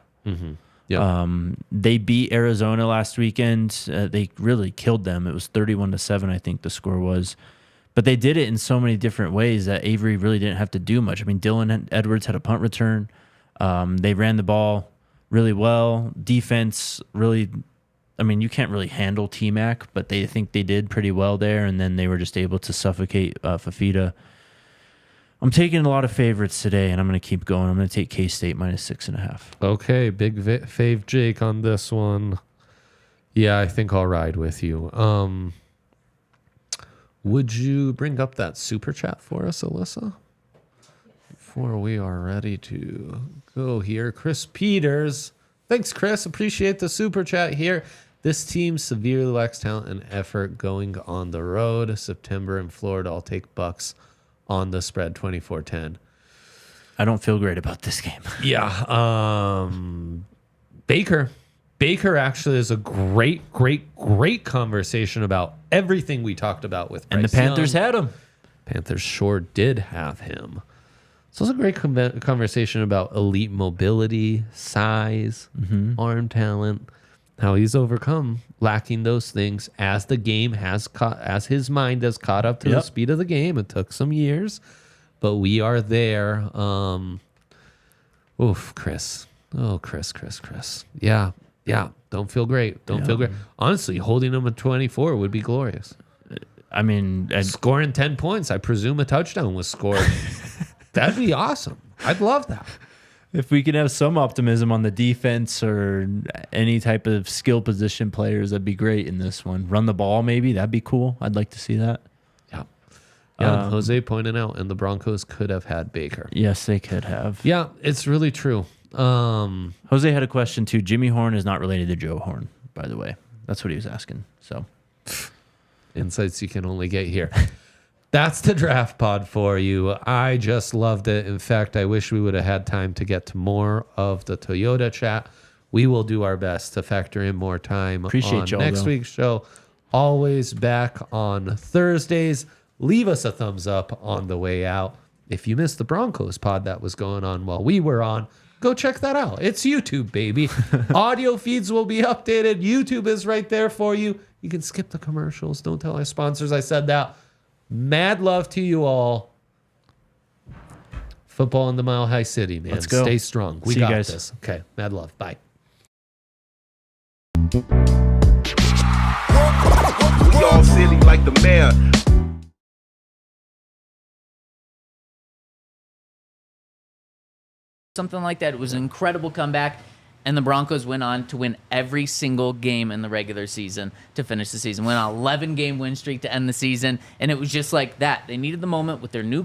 Yeah. They beat Arizona last weekend. They really killed them. It was 31-7, I think the score was. But they did it in so many different ways that Avery really didn't have to do much. I mean, Dylan Edwards had a punt return. They ran the ball really well. Defense really, I mean, you can't really handle T-Mac, but they think they did pretty well there, and then they were just able to suffocate Fafita. I'm taking a lot of favorites today, and I'm going to keep going. I'm going to take K-State minus 6.5. Okay, big fave Jake on this one. Yeah, I think I'll ride with you. Would you bring up that super chat for us, Alyssa? Before we are ready to go here. Chris Peters. Thanks, Chris. Appreciate the super chat here. This team severely lacks talent and effort going on the road. September in Florida. I'll take Bucks on the spread 24-10. I don't feel great about this game. Yeah. Baker actually is a great conversation about everything we talked about with Bryce And the Panthers Young. had him. Panthers sure did have him. So it's a great conversation about elite mobility, size, arm talent, how he's overcome lacking those things as the game has as his mind has caught up to the speed of the game. It took some years, but we are there. Chris. Oh, Chris. Yeah. Don't feel great. Don't feel great. Honestly, holding him at 24 would be glorious. I mean, Scoring 10 points, I presume a touchdown was scored. That'd be awesome. I'd love that. if we can have some optimism on the defense or any type of skill position players, that'd be great in this one. Run the ball, maybe. That'd be cool. I'd like to see that. Yeah, Jose pointed out, and the Broncos could have had Baker. Yes, they could have. Yeah, it's really true. Jose had a question too. Jimmy Horn is not related to Joe Horn, by the way. That's what he was asking. So, insights you can only get here. That's the draft pod for you. I just loved it. In fact, I wish we would have had time to get to more of the Toyota chat. We will do our best to factor in more time Appreciate y'all, next though. week's show. Always back on Thursdays. Leave us a thumbs up on the way out. If you missed the Broncos pod that was going on while we were on, go check that out. It's YouTube, baby. Audio feeds will be updated. YouTube is right there for you. You can skip the commercials. Don't tell our sponsors I said that. Mad love to you all. Football in the Mile High City, man. Let's go. Stay strong. We See you got guys. this. Okay. Mad love. Bye. We all silly like the mayor. Something like that. It was an incredible comeback, and the Broncos went on to win every single game in the regular season to finish the season. Went on an 11-game win streak to end the season, and it was just like that. They needed the moment with their new